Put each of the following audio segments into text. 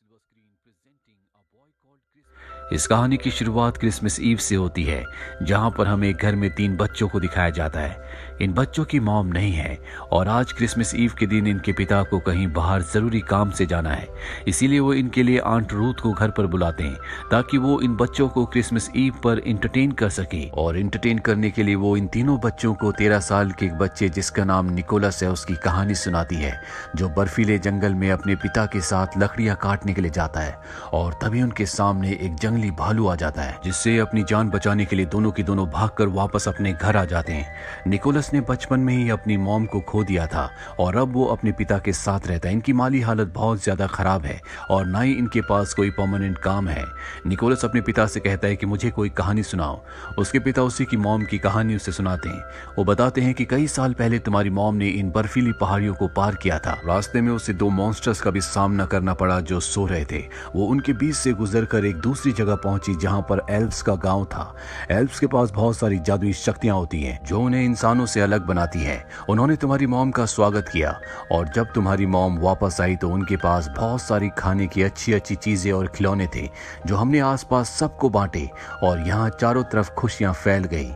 silver screen presenting a boy called Christmas। इस कहानी की शुरुआत क्रिसमस ईव से होती है, जहां पर हमें घर में 3 बच्चों को दिखाया जाता है। इन बच्चों की मॉम नहीं है और आज क्रिसमस ईव के दिन इनके पिता को कहीं बाहर जरूरी काम से जाना है, इसीलिए वो इनके लिए आंट रूथ को घर पर बुलाते हैं ताकि वो इन बच्चों को क्रिसमस ईव पर इंटरटेन कर सके। और इंटरटेन करने के लिए वो इन तीनों बच्चों को 13 साल के एक बच्चे जिसका नाम निकोलस है उसकी कहानी सुनाती है, जो बर्फीले जंगल में अपने पिता के साथ लकड़ियां काटने के लिए जाता है। और तभी उनके सामने एक जंगली भालू आ जाता है, जिससे अपनी जान बचाने के लिए दोनों की दोनों भागकर वापस अपने घर आ जाते हैं। निकोलस ने बचपन में ही अपनी मॉम को खो दिया था और अब वो अपने पिता के साथ रहता है। इनकी माली हालत बहुत ज्यादा खराब है और ना ही इनके पास कोई परमानेंट काम है। निकोलस अपने पिता से कहता है कि मुझे कोई कहानी सुनाओ। उसके पिता उसी की मॉम की कहानी उसे सुनाते हैं। वो बताते हैं कि कई साल पहले तुम्हारी मॉम ने इन बर्फीली पहाड़ियों को पार किया था। रास्ते में उसे 2 मॉन्स्टर्स का भी सामना करना पड़ा जो सो रहे थे। वो उनके बीच से गुजरकर एक दूसरी जगह पहुंची जहां पर एल्व्स का गांव था। एल्व्स के पास बहुत सारी जादुई शक्तियां होती हैं जो उन्हें इंसानों से अलग बनाती है। उन्होंने तुम्हारी मॉम का स्वागत किया और जब तुम्हारी मॉम वापस आई तो उनके पास बहुत सारी खाने की अच्छी अच्छी चीजें और खिलौने थे जो हमने आसपास सबको बांटे और यहाँ चारों तरफ खुशियां फैल गई।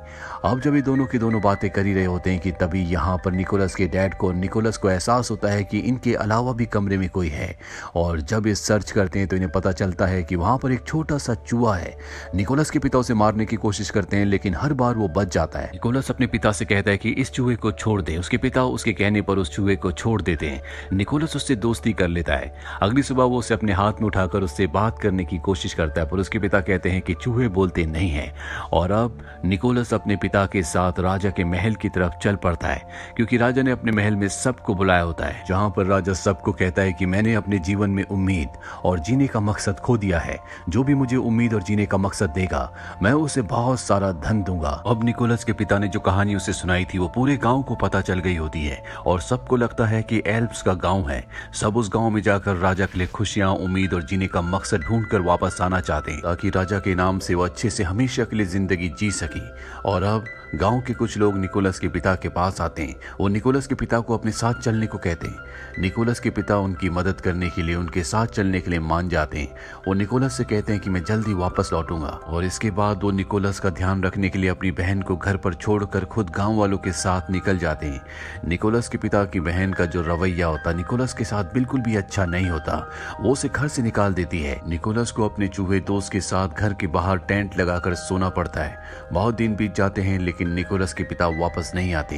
अब जब ये दोनों की दोनों बातें कर ही रहे होते हैं कि तभी यहाँ पर निकोलस के डैड को निकोलस को एहसास होता है कि इनके अलावा भी कमरे में कोई है। और जब ये सर्च करते हैं तो इन्हें पता चलता है कि वहाँ पर एक छोटा सा चूहा है। निकोलस के पिता उसे मारने की कोशिश करते हैं लेकिन हर बार वो बच जाता है। निकोलस अपने पिता से कहता है कि इस चूहे को छोड़ दे। उसके पिता उसके कहने पर उस चूहे को छोड़ देते हैं। निकोलस उससे दोस्ती कर लेता है। अगली सुबह वो उसे अपने हाथ में उठाकर उससे बात करने की कोशिश करता है, पर उसके पिता कहते हैं कि चूहे बोलते नहीं है। और अब निकोलस अपने पिता के साथ राजा के महल की तरफ चल पड़ता है, क्योंकि राजा ने अपने महल में सबको बुलाया होता है, जहां पर राजा सबको कहता है कि मैंने अपने जीवन में उम्मीद और जीने का मकसद खो दिया है। जो भी मुझे उम्मीद और जीने का मकसद देगा मैं उसे बहुत सारा धन दूंगा। अब निकोलस के पिता ने जो कहानी उसे सुनाई थी वो पूरे गांव को पता चल गई होती है और सबको लगता है कि एल्व्स का गांव है। सब उस गांव में जाकर राजा के लिए खुशियां, उम्मीद और जीने का मकसद ढूंढकर वापस आना चाहते हैं ताकि राजा के नाम से वो अच्छे से हमेशा के लिए जिंदगी जी सके। और अब गांव के कुछ लोग निकोलस के पिता के पास आते हैं। वो निकोलस के पिता को अपने साथ चलने को कहते हैं। निकोलस के पिता उनकी मदद करने के लिए उनके साथ चलने के लिए मान जाते हैं। वो निकोलस से कहते हैं कि मैं जल्दी वापस लौटूंगा। और इसके बाद वो निकोलस का ध्यान रखने के लिए अपनी बहन को घर पर छोड़कर खुद गांव वालों के साथ निकल जाते हैं। निकोलस के पिता की बहन का जो रवैया होता निकोलस के साथ बिल्कुल भी अच्छा नहीं होता। वो उसे घर से निकाल देती है। निकोलस को अपने चूहे दोस्त के साथ घर के बाहर टेंट लगाकर सोना पड़ता है। बहुत दिन बीत जाते हैं लेकिन निकोलस के पिता वापस नहीं आते।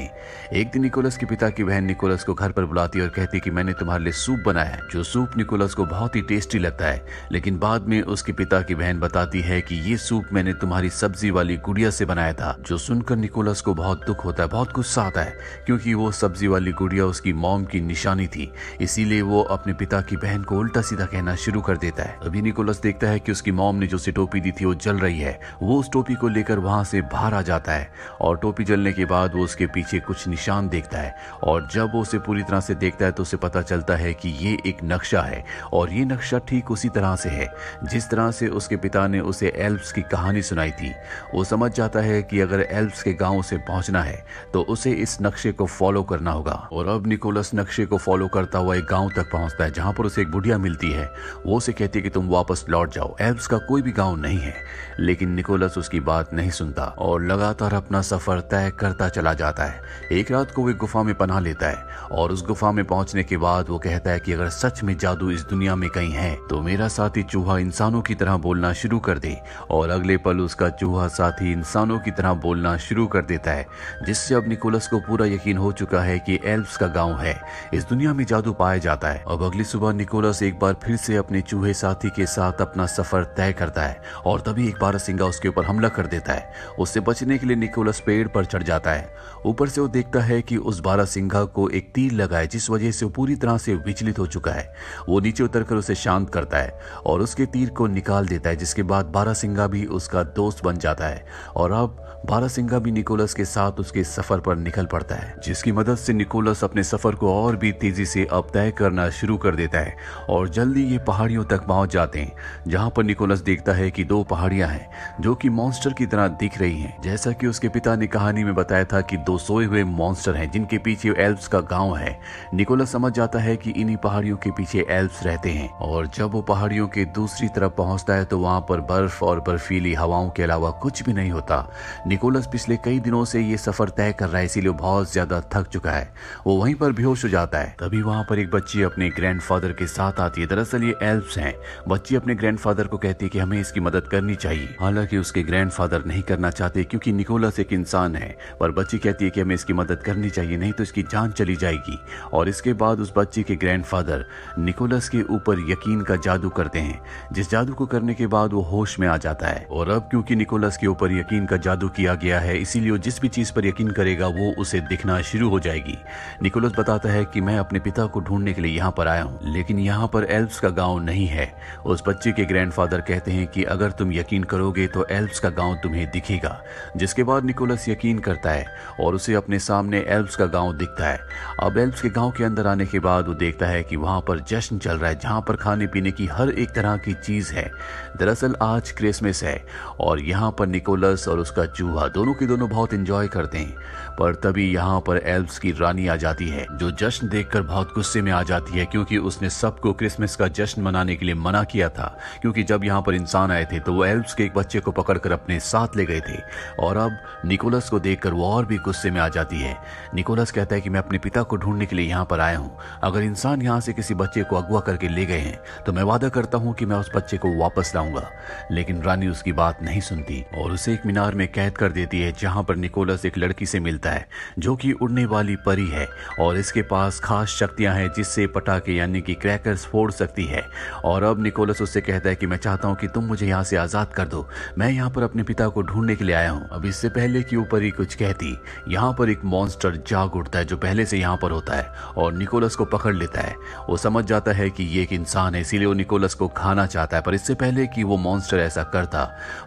एक दिन निकोलस के पिता की बहन निकोलस को घर पर बुलाती है और कहती है कि मैंने तुम्हारे लिए सूप बनाया है। जो सूप निकोलस को बहुत ही टेस्टी लगता है, लेकिन बाद में उसके पिता की बहन बताती है कि ये सूप मैंने तुम्हारी सब्जी वाली गुड़िया से बनाया था। जो सुनकर निकोलस को बहुत दुख होता है, बहुत गुस्सा आता है, क्योंकि वो सब्जी वाली गुड़िया उसकी मॉम की निशानी थी। इसीलिए वो अपने पिता की बहन को उल्टा सीधा कहना शुरू कर देता है। अभी निकोलस देखता है कि उसकी मॉम ने जो उसे टोपी दी थी वो जल रही है। वो उस टोपी को लेकर वहां से बाहर आ जाता है और टोपी जलने के बाद वो उसके पीछे कुछ निशान देखता है। और जब वो उसे पूरी तरह से देखता है तो उसे पता चलता है कि ये एक नक्शा है और ये नक्शा ठीक उसी तरह से है जिस तरह से उसके पिता ने उसे एल्व्स की कहानी सुनाई थी। वो समझ जाता है कि अगर एल्व्स के गांव से पहुंचना है तो उसे इस नक्शे को फॉलो करना होगा। और अब निकोलस नक्शे को फॉलो करता हुआ एक गांव तक पहुंचता है जहां पर उसे एक बुढ़िया मिलती है। वो उसे कहती है कि तुम वापस लौट जाओ, एल्व्स का कोई भी गांव नहीं है। लेकिन निकोलस उसकी बात नहीं सुनता और लगातार अपना सफर तय करता चला जाता है। एक रात को वो एक गुफा में पनाह लेता है और उस गुफा में पहुंचने के बाद वो कहता है कि अगर सच में जादू इस दुनिया में कहीं है तो मेरा साथी चूहा इंसानों की तरह बोलना शुरू कर दे। और अगले पल उसका चूहा साथी इंसानों की तरह बोलना शुरू कर देता है, जिससे अब निकोलस को पूरा यकीन हो चुका है कि एल्व्स का गांव है, इस दुनिया में जादू पाया जाता है। अब अगली सुबह निकोलस एक बार फिर से अपने चूहे साथी के साथ अपना सफर तय करता है और तभी एक बारहसिंगा उसके ऊपर हमला कर देता है। उससे बचने के लिए निकोलस पेड़ पर चढ़ जाता है। ऊपर से वो देखता है कि उस बारहसिंगा को एक तीर लगा है, जिस वजह से वो पूरी तरह से विचलित हो चुका है। वो नीचे उतरकर उसे शांत करता है और उसके तीर को निकाल देता है, जिसके बाद बारहसिंगा भी उसका दोस्त बन जाता है। और अब बारहसिंगा भी निकोलस के साथ उसके सफर पर निकल पड़ता है, जिसकी मदद से निकोलस अपने सफर को और भी तेजी से अब तय करना शुरू कर देता है। और जल्दी ये पहाड़ियों तक पहुंच जाते हैं, जहां पर निकोलस देखता है कि 2 पहाड़ियां हैं जो कि मॉन्स्टर की तरह दिख रही हैं, जैसा कि उसके पिता ने कहानी में बताया था कि दो सोए हुए मॉन्स्टर हैं जिनके पीछे एल्व्स का गांव है। निकोलस समझ जाता है कि इन्हीं पहाड़ियों के पीछे एल्व्स रहते हैं और जब वो पहाड़ियों के दूसरी तरफ पहुंचता है तो वहां पर बर्फ और बर्फीली हवाओं के अलावा कुछ भी नहीं होता। निकोलस पिछले कई दिनों से ये सफर तय कर रहा है, इसीलिए बहुत ज्यादा थक चुका है। वो वहीं पर बेहोश हो जाता है। तभी वहां पर एक बच्ची अपने ग्रैंडफादर के साथ आती है। दरअसल ये एल्व्स हैं। बच्ची अपने ग्रैंडफादर को कहती है कि हमें इसकी मदद करनी चाहिए। हालांकि उसके ग्रैंडफादर नहीं करना चाहते क्योंकि निकोलस एक इंसान है, पर बच्ची कहती है कि हमें इसकी मदद करनी चाहिए, नहीं तो इसकी जान चली जाएगी। और इसके बाद उस बच्ची के ग्रैंडफादर निकोलस के ऊपर यकीन का जादू करते हैं, जिस जादू को करने के बाद वो होश में आ जाता है। और अब क्योंकि निकोलस के ऊपर यकीन का जादू किया गया है, इसीलिए वो जिस भी चीज पर यकीन करेगा वो उसे दिखना शुरू हो जाएगी। निकोलस बताता है कि मैं अपने पिता को ढूंढने के लिए यहाँ पर आया हूँ, लेकिन यहाँ पर एल्व्स का गांव नहीं है। उस बच्चे के ग्रैंडफादर कहते हैं कि अगर तुम यकीन करोगे तो एल्व्स का गांव तुम्हें दिखेगा। जिसके बाद निकोलस यकीन करता है और उसे अपने सामने एल्व्स का गांव दिखता है। अब एल्व्स के गांव के अंदर आने के बाद वो देखता है कि वहां पर जश्न चल रहा है, जहां पर खाने पीने की हर एक तरह की चीज है। दरअसल आज क्रिसमस है और यहाँ पर निकोलस और उसका चूहा दोनों के दोनों बहुत एंजॉय करते हैं। पर तभी यहाँ पर एल्व्स की रानी आ जाती है, जो जश्न देखकर बहुत गुस्से में आ जाती है क्योंकि उसने सबको क्रिसमस का जश्न मनाने के लिए मना किया था। क्योंकि जब यहाँ पर इंसान आए थे तो वो एल्व्स के एक बच्चे को पकड़कर अपने साथ ले गए थे और अब निकोलस को देखकर वो और भी गुस्से में आ जाती है। निकोलस कहता है कि मैं अपने पिता को ढूंढने के लिए यहाँ पर आया हूँ। अगर इंसान यहाँ से किसी बच्चे को अगवा करके ले गए हैं तो मैं वादा करता हूँ कि मैं उस बच्चे को वापस लाऊंगा। लेकिन रानी उसकी बात नहीं सुनती और उसे एक मीनार में कैद कर देती है, जहाँ पर निकोलस एक लड़की से मिलता है जो कि उड़ने वाली परी है और इसके पास खास शक्तियां हैं जिससे पटाखे यानी कि क्रैकर्स फोड़ सकती है। और अब निकोलस उससे कहता है कि मैं चाहता हूं कि तुम मुझे यहां से आजाद कर दो, मैं यहां पर अपने पिता को ढूंढने के लिए आया हूं। अब इससे पहले कि वो परी कुछ कहती, यहां पर एक मॉन्स्टर जाग उठता है जो पहले से यहां पर होता है और निकोलस को पकड़ लेता है। वो समझ जाता है कि ये एक इंसान है, इसीलिए वो निकोलस को खाना चाहता है। पर इससे पहले कि वो मॉन्स्टर ऐसा करता,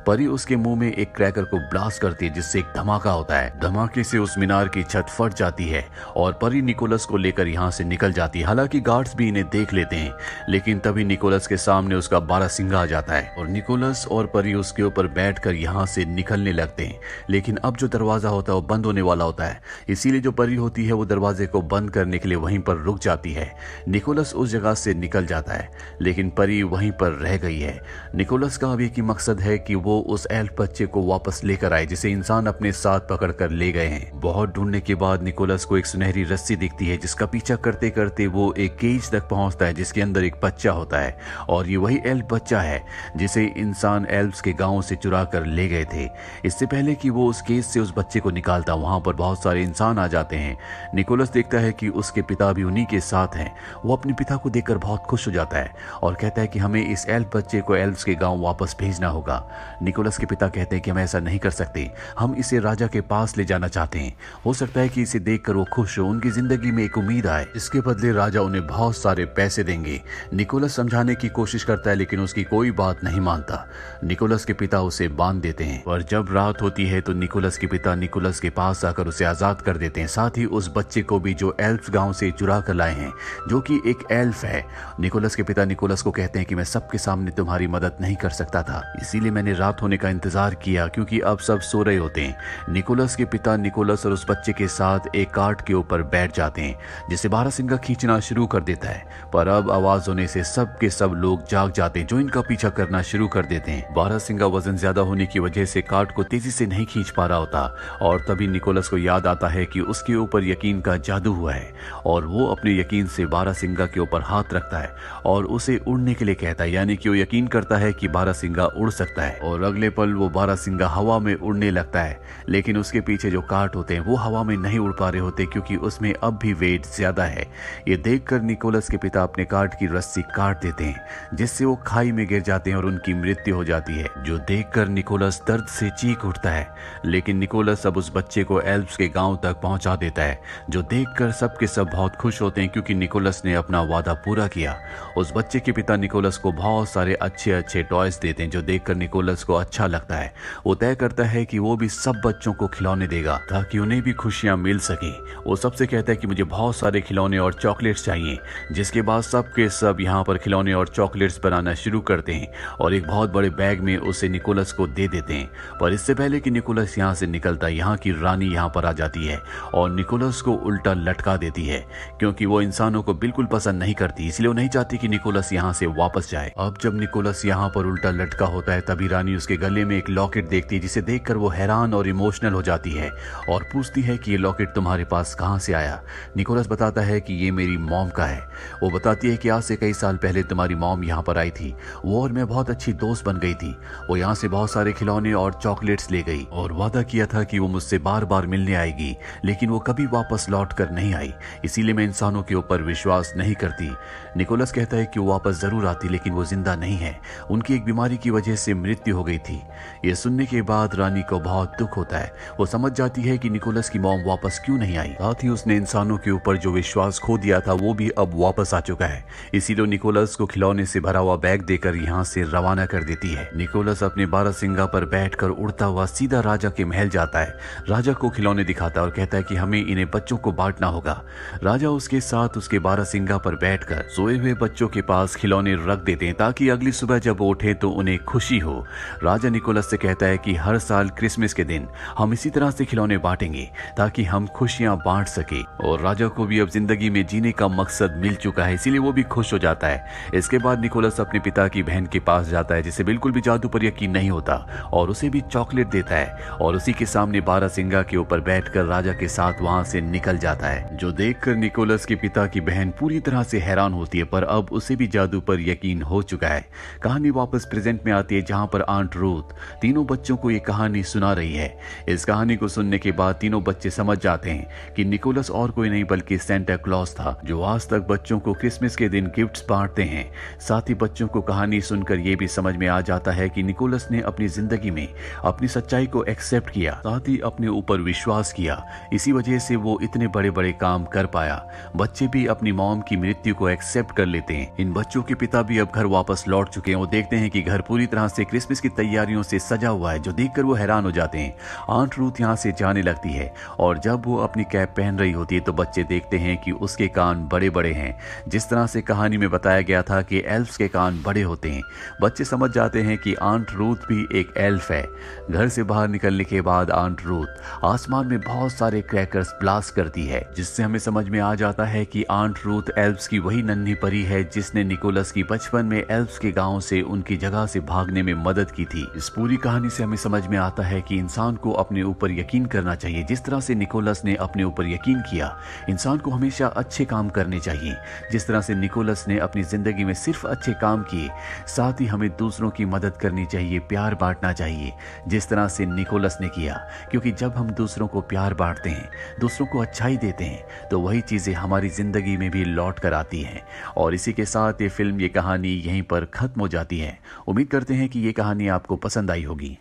परी उसके मुंह में एक क्रैकर को ब्लास्ट करती है जिससे एक धमाका होता है। धमाके से उस मीनार की छत फट जाती है और परी निकोलस को लेकर यहाँ से निकल जाती है। हालांकि गार्ड्स भी इन्हें देख लेते हैं, लेकिन तभी निकोलस के सामने उसका बारहसिंगा आ जाता है और निकोलस और परी उसके ऊपर बैठकर यहाँ से निकलने लगते हैं। लेकिन अब जो दरवाजा होता है वो बंद होने वाला होता है, इसीलिए जो परी होती है वो दरवाजे को बंद करने के लिए वहीं पर रुक जाती है। निकोलस उस जगह से निकल जाता है, लेकिन परी वहीं पर रह गई है। निकोलस का अब एक ही मकसद है कि वो उस एल्फ बच्चे को वापस लेकर आए जिसे इंसान अपने साथ पकड़ कर ले गए हैं। बहुत ढूंढने के बाद निकोलस को एक सुनहरी रस्सी दिखती है जिसका पीछा करते करते वो एक केज तक पहुंचता है जिसके अंदर एक बच्चा होता है और ये वही एल्फ बच्चा है जिसे इंसान एल्व्स के गांव से चुरा कर ले गए थे। इससे पहले कि वो उस केज से उस बच्चे को निकालता, वहां पर बहुत सारे इंसान आ जाते हैं। निकोलस देखता है कि उसके पिता भी उन्हीं के साथ हैं। वो अपने पिता को देखकर बहुत खुश हो जाता है और कहता है कि हमें इस एल्फ बच्चे को एल्व्स के गांव वापस भेजना होगा। निकोलस के पिता कहते हैं कि हम ऐसा नहीं कर सकते, हम इसे राजा के पास ले जाना चाहते हैं। हो सकता है कि इसे देखकर वो खुश हो, उनकी जिंदगी में एक उम्मीद आए। इसके बदले राजा उन्हें बहुत सारे पैसे देंगे। निकोलस समझाने की कोशिश करता है लेकिन उसकी कोई बात नहीं मानता। निकोलस के पिता उसे बांध देते हैं और जब रात होती है तो निकोलस के पिता निकोलस के पास आकर उसे आजाद कर देते हैं, साथ ही उस बच्चे को भी जो एल्फ गांव से चुरा कर लाए हैं, जो कि एक एल्फ है। निकोलस के पिता निकोलस को कहते हैं कि मैं सबके सामने तुम्हारी मदद नहीं कर सकता था, इसीलिए मैंने रात होने का इंतजार किया क्योंकि अब सब सो रहे होते हैं। निकोलस के पिता निकोलस और उस बच्चे के साथ एक कार्ट के ऊपर बैठ जाते हैं जिसे बारहसिंगा खींचना शुरू कर देता है। पर अब आवाज होने से सब के सब लोग जाग जाते हैं जो इनका पीछा करना शुरू कर देते हैं। बारहसिंगा वजन ज्यादा होने की वजह से कार्ट को तेजी से नहीं खींच पा रहा होता और तभी निकोलस को याद आता है कि उसके ऊपर यकीन का जादू हुआ है और वो अपने यकीन से बारहसिंगा के ऊपर हाथ रखता है और उसे उड़ने के लिए कहता है, यानी कि वो यकीन करता है कि बारहसिंगा उड़ सकता है। और अगले पल वो बारहसिंगा हवा में उड़ने लगता है, लेकिन उसके पीछे जो कार्ट होते हैं वो हवा में नहीं उड़ पा रहे होते क्योंकि उसमें अब भी वेट ज्यादा है। ये देखकर निकोलस के पिता अपने कार्ट की रस्सी काट देते हैं जिससे वो खाई में गिर जाते हैं और उनकी मृत्यु हो जाती है, जो देखकर निकोलस दर्द से चीख उठता है। लेकिन निकोलस अब उस बच्चे को एल्व्स के गांव तक पहुंचा देता है, जो देखकर सबके सब बहुत खुश होते हैं क्योंकि निकोलस ने अपना वादा पूरा किया। उस बच्चे के पिता निकोलस को बहुत सारे अच्छे अच्छे टॉयज देते हैं जो देखकर निकोलस को अच्छा लगता है। वो तय करता है कि वो भी सब बच्चों को खिलौने देगा ताकि उन्हें भी खुशियां मिल सके। वो सबसे कहता है कि मुझे बहुत सारे खिलौने और चॉकलेट्स चाहिए, जिसके बाद सबके सब यहाँ पर खिलौने और चॉकलेट्स बनाना शुरू करते हैं और एक बहुत बड़े बैग में उसे निकोलस को दे देते हैं। पर इससे पहले कि निकोलस यहाँ यहाँ से निकलता है, यहाँ की रानी यहाँ पर आ जाती है और निकोलस को उल्टा लटका देती है, क्योंकि वो इंसानों को बिल्कुल पसंद नहीं करती, इसलिए वो नहीं चाहती कि निकोलस यहाँ से वापस जाए। अब जब निकोलस यहाँ पर उल्टा लटका होता है तभी रानी उसके गले में एक लॉकेट देखती है, जिसे देखकर वो हैरान और इमोशनल हो जाती है और पूछती है कि ये लॉकेट तुम्हारे पास कहाँ से आया। निकोलस बताता है कि ये मेरी मॉम का है। वो बताती है कि आज से कई साल पहले तुम्हारी मॉम यहाँ पर आई थी, वो और मैं बहुत अच्छी दोस्त बन गई थी। वो यहाँ से बहुत सारे खिलौने और चॉकलेट्स ले गई और वादा किया था कि वो मुझसे बार बार मिलने आएगी, लेकिन वो कभी वापस लौट कर नहीं आई, इसीलिए मैं इंसानों के ऊपर विश्वास नहीं करती। निकोलस कहता है कि वो वापस जरूर आती, लेकिन वो जिंदा नहीं है, उनकी एक बीमारी की वजह से मृत्यु हो गई थी। ये सुनने के बाद रानी को बहुत दुख होता है। वो समझ जाती है कि निकोलस की मॉम वापस क्यों नहीं आई, साथ ही उसने इंसानों के ऊपर जो विश्वास खो दिया था वो भी अब वापस आ चुका है। इसीलिए निकोलस को खिलौने से भरा हुआ बैग देकर यहाँ से रवाना कर देती है। निकोलस अपने बारहसिंगा पर बैठकर उड़ता हुआ सीधा राजा के महल जाता है। राजा को खिलौने दिखाता है और कहता है कि हमें इन्हें बच्चों को बांटना होगा। राजा उसके साथ उसके बारहसिंगा पर बैठकर सोए हुए बच्चों के पास खिलौने रख देते हैं, ताकि अगली सुबह जब वो उठे तो उन्हें खुशी हो। राजा निकोलस से कहता है कि हर साल क्रिसमस के दिन हम इसी तरह से खिलौने बांटेंगे ताकि हम खुशियां बांट सके। और राजा को भी अब जिंदगी में जीने का मकसद मिल चुका है, इसीलिए वो भी खुश हो जाता है। इसके बाद निकोलस अपने पिता की बहन के पास जाता है, जिसे बिल्कुल भी जादू पर यकीन नहीं होता, और उसे भी चॉकलेट देता है और उसी के सामने बारहसिंगा के ऊपर बैठकर राजा के साथ वहां से निकल जाता है, जो देखकर निकोलस के पिता की बहन पूरी तरह से हैरान होती है, पर अब उसे भी जादू पर यकीन हो चुका है। कहानी वापस प्रेजेंट में आती है, जहां पर आंट रूथ तीनों बच्चों को ये कहानी सुना रही है। इस कहानी को सुनने के बाद तीनों बच्चे समझ जाते हैं कि निकोलस और कोई नहीं बल्कि सेंटा क्लॉज था, जो आज तक बच्चों को क्रिसमस के दिन गिफ्ट्स बांटते हैं। साथ ही बच्चों को कहानी सुनकर यह भी समझ में आ जाता है कि निकोलस ने अपनी जिंदगी में अपनी सच्चाई को एक्सेप्ट किया, साथ ही अपने ऊपर विश्वास किया, इसी वजह से वो इतने बड़े बड़े काम कर पाया। बच्चे भी अपनी मॉम की मृत्यु को एक्सेप्ट कर लेते हैं। इन बच्चों के पिता भी अब घर वापस लौट चुके हैं। वो देखते हैं कि घर पूरी तरह से क्रिसमस की तैयारियों से सजा हुआ है, जो देखकर वो हैरान हो जाते हैं। आंट रूथ यहाँ से जाने लगती है और जब वो अपनी कैप पहन रही होती है तो बच्चे देखते हैं कि उसके कान बड़े बड़े हैं, जिस तरह से कहानी में बताया गया था कि एल्फ्स के कान बड़े होते हैं। बच्चे समझ जाते हैं कि आंट रूथ भी एक एल्फ है। घर से बाहर निकलने के बाद आंट रूथ आसमान में बहुत सारे क्रैकर्स ब्लास्ट करती है, जिससे हमें समझ में आ जाता है कि आंट रूथ एल्फ्स की वही नन्ही परी है जिसने निकोलस की बचपन में एल्फ्स के गांव से उनकी जगह से भागने में मदद की थी। इस पूरी कहानी से हमें समझ में आता है कि इंसान को अपने ऊपर यकीन करना चाहिए। जिस तरह से निकोलस ने अपने ऊपर यकीन किया, इंसान को हमेशा अच्छे काम करने चाहिए। जिस तरह से निकोलस ने अपनी जिंदगी में सिर्फ अच्छे काम किए, साथ ही हमें दूसरों की मदद करनी चाहिए, प्यार बांटना चाहिए, जिस तरह से निकोलस ने किया। क्योंकि जब हम दूसरों को प्यार बांटते हैं, दूसरों को अच्छाई देते हैं, तो वही चीजें हमारी जिंदगी में भी लौट कर आती हैं। और इसी के साथ ये फिल्म, ये कहानी यहीं पर खत्म हो जाती है। उम्मीद करते हैं कि ये कहानी आपको पसंद आई होगी।